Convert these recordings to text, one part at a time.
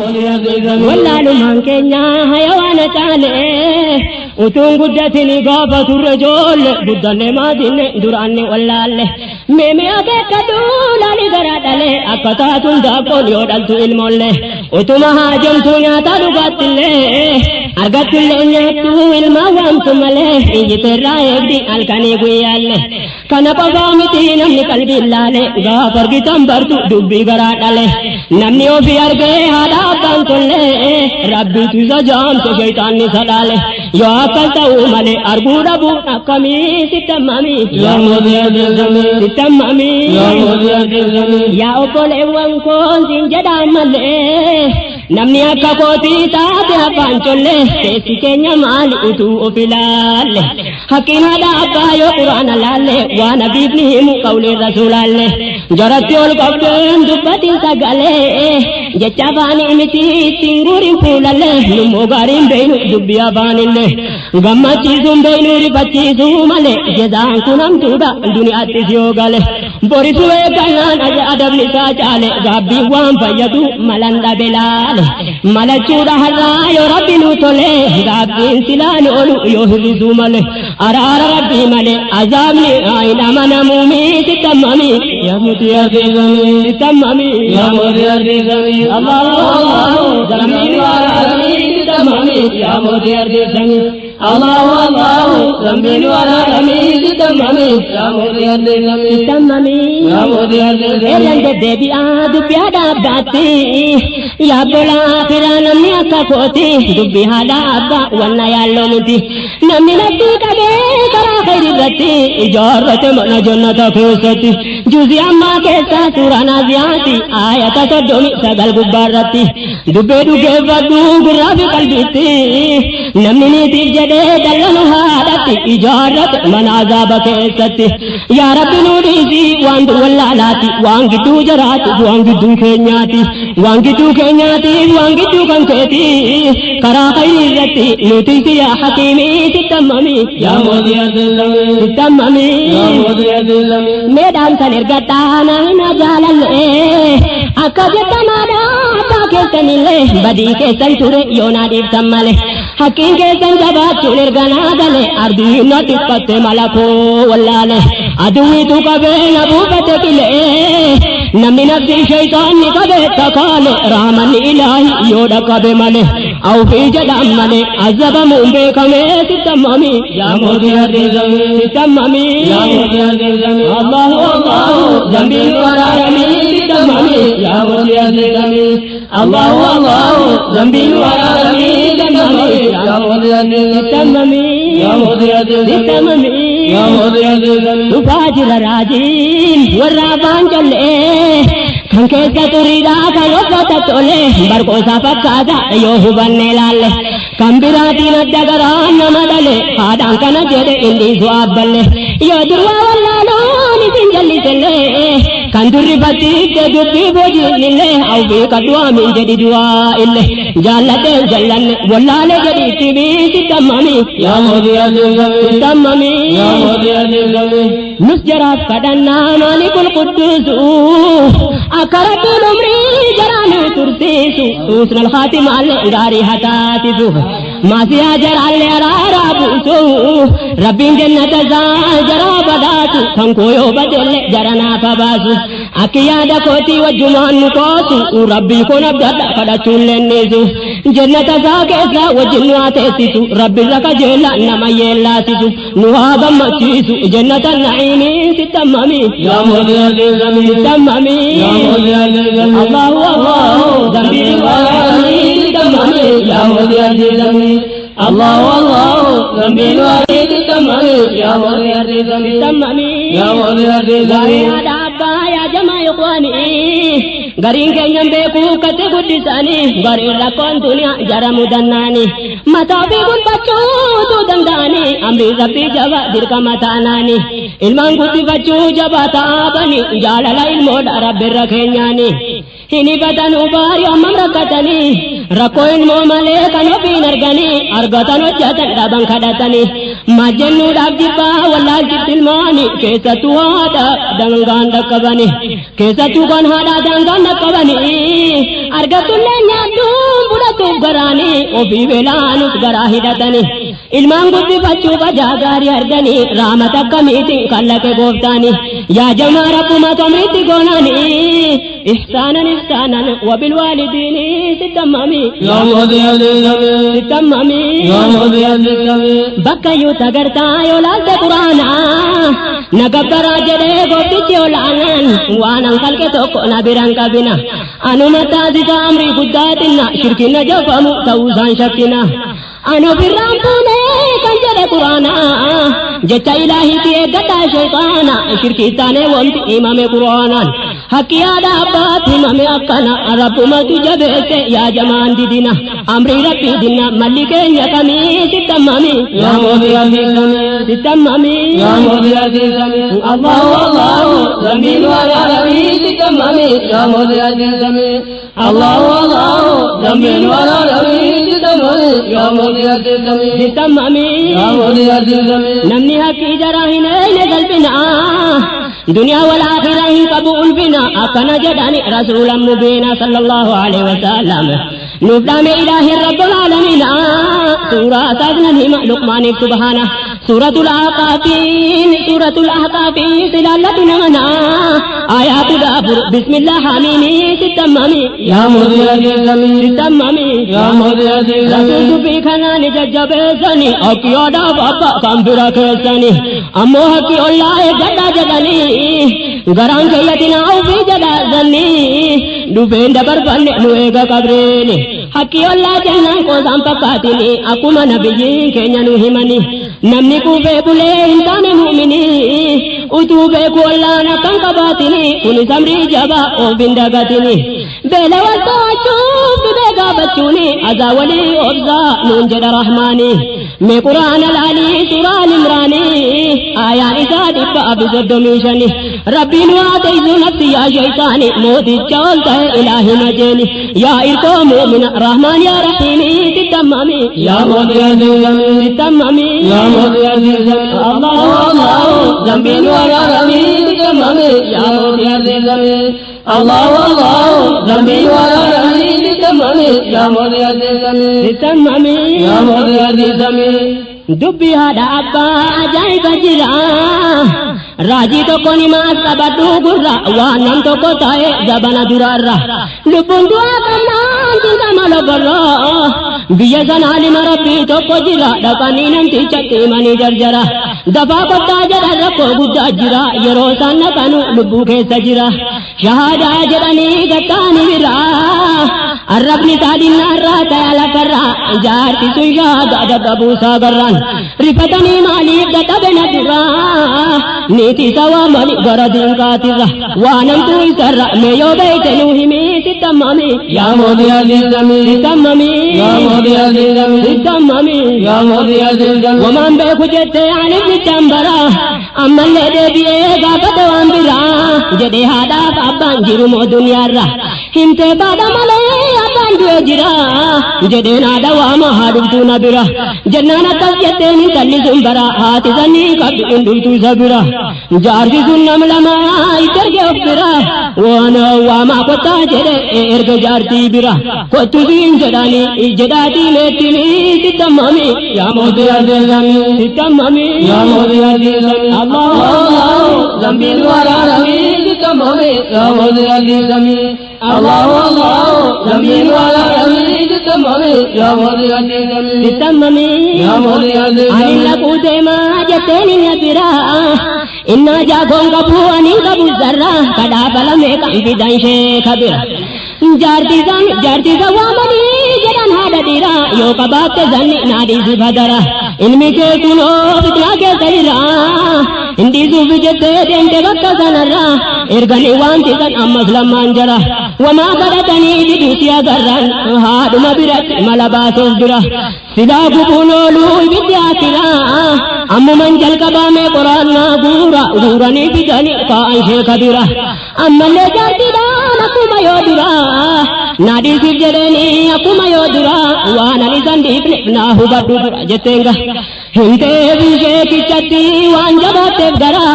Wallahu mankenya hayawana chale utun guddatini gaba turrejole guddale madine durane wallalle meme akekadu lali garadale akatatun daqon yodaltu ilmolle utuma hajamtu nyata dugatille argatille nyatu ilma wamtu male ijiterra egdi alkani guyalle kana pagamiti namni qalbi lale gafar gitam bartu dubbi garadale namni ofi arge hada bantolle rabbi tuza jamte shaytan ni sadale yo akalta umale arguda bu akami sitamami ya modiya dilzami sitamami ya modiya dilzami ya opole wankon sinjada male namni akka koti taate abancholle kesi kenya mali utu ofilale hakina da abayo qur'ana lalle wa nabiyni himu qawli rasulalle jarati ol qabden dubbati sagale jecha bani miti tinguri pulalle numo garin beinu dubbiya banille gammachi zumbeinu ribati zumale jedan kunam tuda duniyatti yogale borisuwe kanan aja adabni sajale gabbi wan fayadu malanda belale malachuda harra yo rabbi nutole gabbi silani olu yo hirzu male arara rabbi male azabni aina manamumi sitamami ya mutiya dizami sitamami ya mutiya dizami Allah Allah zamini wala sitamami ya mutiya dizami Allah Allah zamini wala sitamami ya mutiya dizami sitamami ya mutiya dizami elande debi adu piada bati ya bola akhira namni akakoti dubbi hala abba wanna yallo muti namni nabbi kabe kara khairi rati ijarate mana jannata kusati juzi amma kesa surana ziyati ayata sodomi sagal gubbarati dubbe duge vadu gurabi qalbiti namni ni dijade dalanu hadati ijarat mana azaba kesati ya rabbi nudisi wandu wallalati wangidu jarati wangidu kenyati wangidu kenyati wangidu kanketi kara khairi rati nutisi ya hakimi sitamami ya modiya dilami sitamami ya modiya dilami medan sanirgatana na jalalle akajatamada pakesanille badi kesan ture yona dibtamale hakin kesan jabatu nirganadale ardi natiqate malako wallale adui tu kabe nabubate kile namni nafsi shaytan ni kabe takale rahman ilahi yoda kabe male au fi jadam male azaba mumbe kame sitamami ya modiya dilami sitamami ya modiya dilami Allah Allah zambi warami sitamami ya modiya dilami Allah Allah zambi warami sitamami ya modiya dilami ya modiya dilami ya modiya dilami ufajira rajin waraban jalle kanke turida kanota tole barko safakada yo hubanne lalle kambirati nadagara namadale adan kana jede indi suaballe yo durwa wallalo ni sinjalli selle kanduri bati de dubbi boji lille au be kadwa min jadi dua ille jalate jallanne wallale jadi tibi sitamami ya modiya dilami sitamami ya modiya dilami nusjara kadanna malikul quddus akaratul umri jarani tursisu usnal khatim al gari hatatisu masya jarale arabusu rabbin jannata za jara badatu kankoyo badelle jarana pabasu akiyada koti wajuman kosu rabbi kona bada kada chullennisu jannata za kesa wajinwate sisu rabbi zaka jela namayella sisu nuhaba machisu jannata naimi sitamami ya modiya dilami sitamami ya modiya dilami Allah Allah zambi warami sitamami ya modiya dilami Allah Allah zambi warami sitamami ya modiya dilami sitamami ya modiya dilami ada apa ya jama ikhwani garin kenyam beku kate guddisani garin rakon dunia jaramu dannani matabi gun bachu tu dandani amri rabbi jaba dirka matanani ilman guddi bachu jaba taabani jalala ilmo rabbi rakenyani hini batanu bari amam rakatani rako ilmo male kanopin argani argatan hojjatan daban kadatani majennu dabdiba wallal kitilmani kesa tuada dangan dakabani kesa tukan hada dangan dakabani argatulle nyadu garaani ofii beelaanuuf garaa hidhatani ilmaan guddifachuu bajaa gaarii arganii raamata akkamiitiin kallaqe gooftaani yaa jamaa rabbuma tomritti goonani ihsaanan wabilwaalidiini sittammami bakka yoo tagartaa yoo laalte quraanaa nagabbaraa jedhee gooftichi olaanan waanan kalqe tokko na biran qabina anuma taasisa amrii guddaatinna shirkinna jafamu ta'uusaan shakkina anu birraan fuunee kan jedhe quraanaa jecha ilaahiiti eeggataa shayxaana shirkiittaanee wanti himame quraanaan haqqi yaada abbaat himame akkana rabbumatu jabeesse yaa jamaan didina amrii rabbii dinna malli keenya kamii sittammami yaa mootii arsiisame sittammami yaa mootii arsiisame allahu allahu zambiin waayaa rabii sittammami yaa mootii arsiisame allahu allahu zambiin waayaa rabii sittammami yaa mootii arsiisame sittammami yaa mootii arsiisame namni haqqi jaraa hin eeyne galbinaa دنيا والآخرة قبول بنا أكنا جداني رسولا مبينا صلى الله عليه وسلم نبدأ إله رب العالمين سورة تغنى لقمان سبحانه سورة الأحقاف سلالتنا منا آيات دابر بسم الله حميني ستمامي يا مذيع الزمين ستمامي يا مذيع الزمين رسول في خناني ججبسني أكيا دابا كامبرا كسني أمو حكي الله جدا جدني غران كيتنا أو في جدا زني دوبين دبر بني نويغا كبريني حكي الله جنان کو سامپکاتني أكما نبيين كينيا نوهمني نمني كوبي بولي إنسان مؤمني utube kullana kan kabatini kuni samri jaba o bindagatini bela wasachu bega bachuni azawali obza nun jada rahmani me qur'an al-ali surah al-imrani ayat isadi fa abizdomishani rabbi nu'atizu nafsi ya shaytani moti chalta ilahi najeni ya irko mu'min rahman ya rahimi titamami ya moti azizami titamami ya moti azizami allah allah zambin يا ربي تمامي يا موتي عزيزمي الله الله ذنبي ويا ربي تمامي يا موتي عزيزمي تمامي يا موتي عزيزمي دبي هذا أبا أجايب جرا راجي تو كوني ما سبتو غرا وانم تو كوتاي زبانا درارا لبون دعا كنا جنتا مالو غرا بيا زنالي مربي تو كوجرا دكاني ننتي چتي ماني جرجرا دفا كتا جرا ركو غدا جرا يرو سان كانو لبو كيس جرا شهادا جراني غتاني ورا الربني تادينا راتا يالا كرا جارتي سويا دبو ساغران رفتني مالي دتبنا درا نيتي سوا مالي غردين كاترا وانم توي سرا ميو بيتنو همي ستمامي يا مودي عزيزمي ستمامي يا مودي عزيزمي ستمامي يا مودي عزيزمي ومن بيكو جتي عن ستمبرا أما اللي دبيه غابتو أمبرا جدي هذا فابان جرمو دنيا را هنتي بادا مالي أبان دو جرا جدي نادا واما هادوتو نبرا جنانا تسيتين تلي زنبرا هاتي زني قبل اندوتو زبرا جارجي سنم لما يترجع برا وانا واما قطع جري ارجع جارتي برا قطو زين جراني جداتي لتمي ستمامي يا مودي عزيزمي ستمامي يا مودي عزيزمي الله الله زنبيل ورا رمي ستمامي يا مودي عزيزمي الله الله زنبيل ورا رمي ستمامي يا مودي عزيزمي ستمامي يا مودي عزيزمي أنا لقود ما جتني نبرا إنا جاكون كبو أنين كبو زرا كدا بلا ميكا بدان شيخ بيرا جارتي زوامني جدان هذا ديرا يو كبات زني نادي زبادرا إنمي كنو فتنا كسيرا إندي زوفي جتة دنت وقت زنرا إرغني وانتي زن أمس لمان جرا وما قدتني بدوسيا غران هادو مبرت ملباسوس برا سلا قبولولو بدياترا أمو منجل كبا میں قرآن نا غورانی بدنی کان شیخ برا أما اللي جارتي دان أكما يودرا نادي سجرني أكما يودرا وانا نسان ديبن ناهو بدو برا جتنگا Hinte bishee kichatti waan jabaateef gara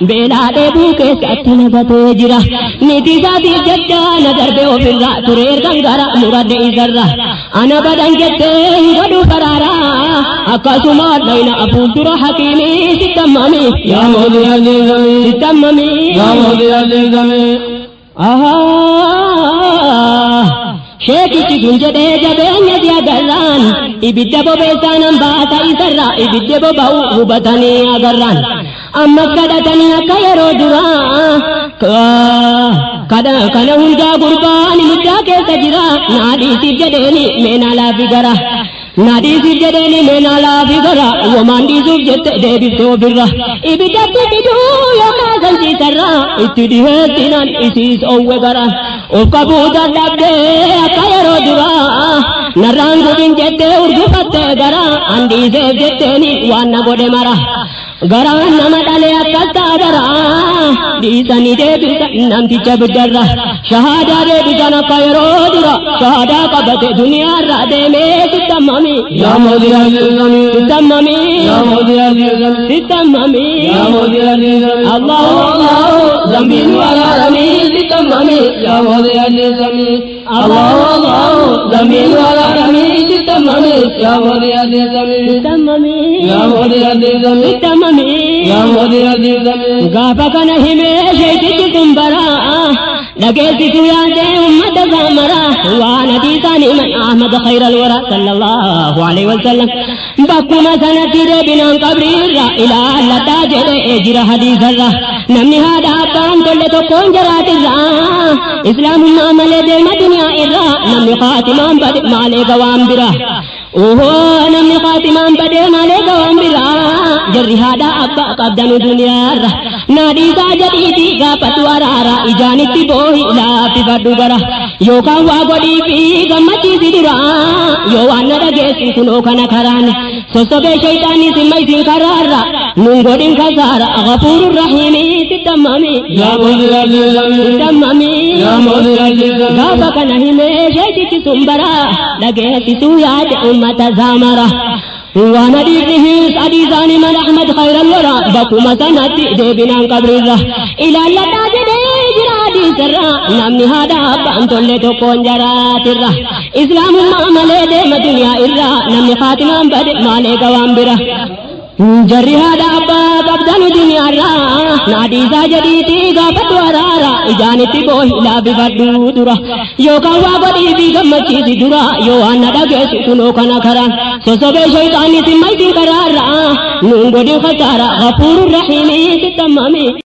beelaa dheebuu keessatti nagatee jira. Niti isaatiif jecha na darbee ofirraa ture ergan gara muradde isarra. Ana badan jettee hin godhu faraara akkasuma dhayna fuuldura hakiimii sittammami. Yaa mootii ajjeesame. Sittammami. Yaa mootii ajjeesame. Sheekichi kun jedhee jabeenya si agarraan ibidda bobeessaan hambaata isarraa ibidda boba'u hubatanii agarraan ammas kadhatanii akka yeroo duraa kana hundaa gurbaan midhaa keessa jira naadhiisiif jedheeni meenaa laafi gara naadhiisiif jedheeni meenaa laafi gara womaan dhiisuuf jette deebifte ofirra ibiddatti fiduu yookaan sansiisarraa itti dhiheessinaan isiis owwe garaan of qabuu dadhabdee akka yeroo duraa narraan gubin jettee urgufattee gara andiiseef jetteeni waan na godhe mara garaan nama dhalee akkas taadara dhiisanii deebisan namticha biddarra shahaadaa deebisan akka yeroo dura shahaadaa qabate duniyaarra deemee sittammami. Yaa mootii ajjeesame. Sittammami. Yaa mootii ajjeesame. Sittammami. Yaa mootii ajjeesame. Allahu Allahu zambiin walaaramii sittammami. Yaa mootii ajjeesame. Allahu Allahu zambiin walaaramii sittammami. Yaa mootii ajjeesame. Sittammami. Yaa mootii ajjeesame. Sittammami. Yaa mootii ajjeesame. Gaafa kana himee sheetichi kumbaraa dhageessisu yaadee ummata zaamaraa waan hadiisaanii man Ahmad khayral wara sallallahu alaihi wasallam bakkuma sanatti deebinaan qabriirra ilaalladhaa jedhee jira hadiisarra namni haadha abbaan tolle tokkoon jaraatirra islaamummaa malee deema duniyaa irra namni qaatimaan bade maalee gawaan bira namni qaatimaan bade maalee gawaan bira jarri haadha abbaa qabdanu duniyaarra naadhiisaa jedhiiti gaafatu waraara ijaanitti boohi laaffifadhu gara yookaan waa godhii fi gammachiisi dura yoo waan na dhageessi kunoo kana karaan sossobee shayxaanii simma isin karaarra nun godhin kasaara ghafuurur rahiimii sittammami. Yaa mootii ajjeesame. Sittammami. Yaa mootii ajjeesame. Gaafa kana himee sheetichi sun bara dhageessisuu yaade ummata zaamara. وانا ديرهيس أديزاني من أحمد خير الورى بكما سنتي ديبنان قبريرا إلى اللتا جدي جرادي سرا نمني هذا أبان تولي تكون جراتيرا إسلام ما ملي ديم دنيا إرا نمني خاتمان بدي مالي قوام برا جري هذا أبا قبضان دنيا را نادي ساجديتي غافت ورارا إجانتي بوه لا بفدو درا يوكا وابدي بيغمتي درا يوانا دقس كنو كنا كران سوسوبي شيطاني سمي سنكرارا نونغو دي خسارا غفور الرحيم ستمامي